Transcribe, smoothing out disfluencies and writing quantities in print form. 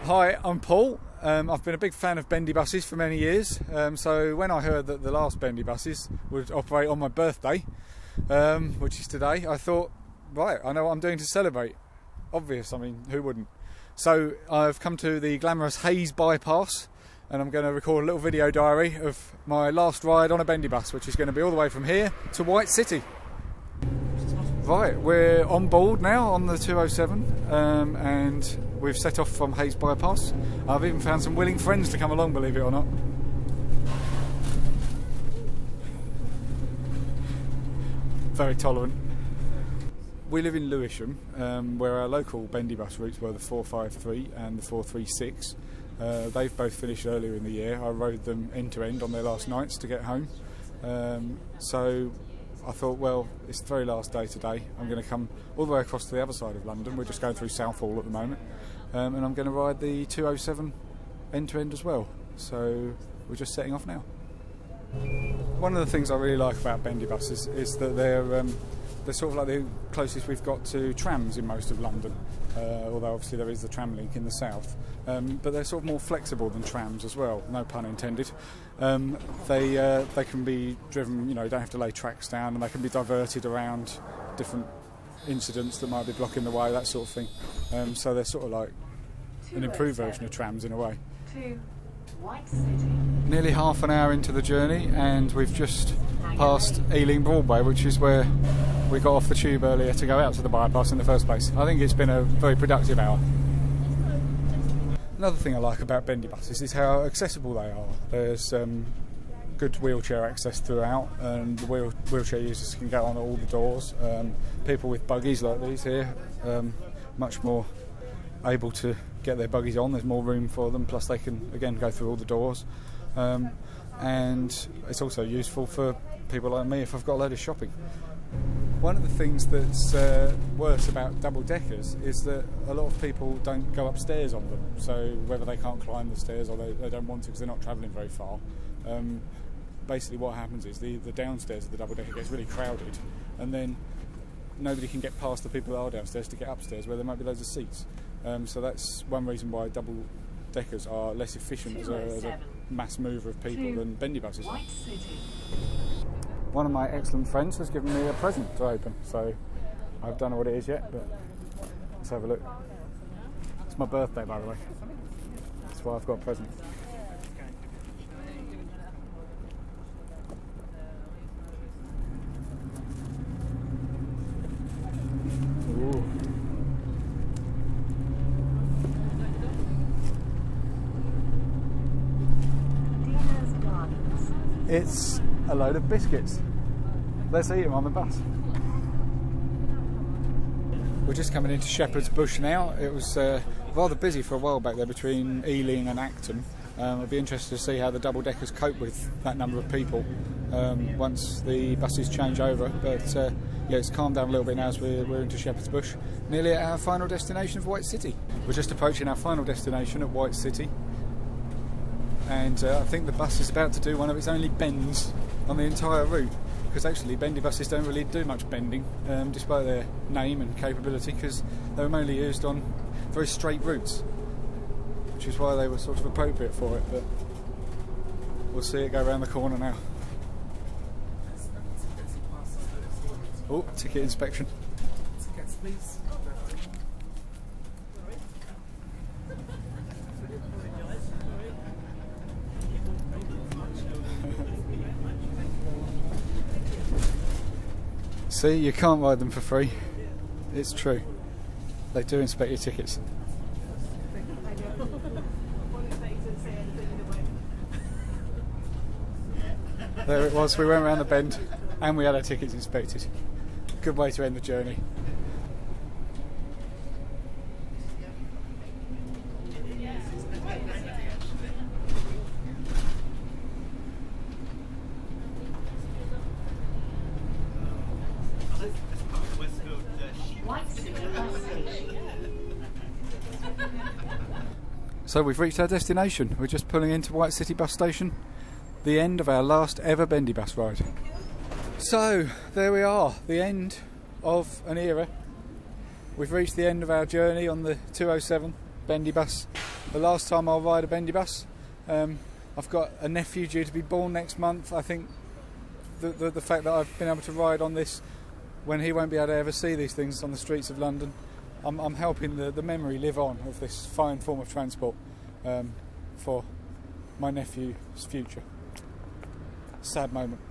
Hi, I'm Paul. I've been a big fan of bendy buses for many years, so when I heard that the last bendy buses would operate on my birthday, which is today, I thought, right, I know what I'm doing to celebrate. Obvious, I mean, who wouldn't? So I've come to the glamorous Hayes bypass, and I'm going to record a little video diary of my last ride on a bendy bus, which is going to be all the way from here to White City. Right, we're on board now on the 207, and we've set off from Hayes bypass. I've even found some willing friends to come along, believe it or not. Very tolerant. We live in Lewisham, where our local bendy bus routes were the 453 and the 436. They've both finished earlier in the year. I rode them end to end on their last nights to get home. So I thought, well, it's the very last day today. I'm going to come all the way across to the other side of London. We're just going through Southall at the moment. And I'm going to ride the 207 end to end as well. So we're just setting off now. One of the things I really like about bendy buses is that they're sort of like the closest we've got to trams in most of London, although obviously there is the tram link in the south. But they're sort of more flexible than trams as well, no pun intended. They can be driven, you know, you don't have to lay tracks down, and they can be diverted around different incidents that might be blocking the way, that sort of thing. So they're sort of like an improved version of trams in a way. White City. Nearly half an hour into the journey, and we've just passed Ealing Broadway, which is where we got off the tube earlier to go out to the bypass in the first place. I think it's been a very productive hour. Another thing I like about bendy buses is how accessible they are. There's good wheelchair access throughout, and the wheelchair users can get on all the doors. People with buggies like these here, much more able to get their buggies on. There's more room for them, plus they can again go through all the doors, and it's also useful for people like me if I've got a load of shopping. One of the things that's worse about double-deckers is that a lot of people don't go upstairs on them, so whether they can't climb the stairs or they don't want to because they're not travelling very far, basically what happens is the downstairs of the double-decker gets really crowded, and then nobody can get past the people that are downstairs to get upstairs where there might be loads of seats. So that's one reason why double-deckers are less efficient as a mass mover of people than bendy buses are. One of my excellent friends has given me a present to open, so I don't know what it is yet, but let's have a look. It's my birthday, by the way. That's why I've got a present. Ooh. It's a load of biscuits. Let's eat them on the bus. We're just coming into Shepherd's Bush now. It was rather busy for a while back there between Ealing and Acton. I'd be interested to see how the double-deckers cope with that number of people once the buses change over. But yeah, it's calmed down a little bit now as we're into Shepherd's Bush. Nearly at our final destination of White City. We're just approaching our final destination at White City. And I think the bus is about to do one of its only bends on the entire route, because actually bendy buses don't really do much bending, despite their name and capability, because they were mainly used on very straight routes, which is why they were sort of appropriate for it. But we'll see it go around the corner now. Oh, ticket inspection. Tickets, please. See, you can't ride them for free. It's true. They do inspect your tickets. There it was, we went around the bend and we had our tickets inspected. Good way to end the journey. So we've reached our destination. We're just pulling into White City bus station. The end of our last ever bendy bus ride. So there we are, the end of an era. We've reached the end of our journey on the 207 bendy bus. the last time I'll ride a bendy bus. I've got a nephew due to be born next month. I think the fact that I've been able to ride on this when he won't be able to ever see these things on the streets of London, I'm helping the memory live on of this fine form of transport for my nephew's future. Sad moment.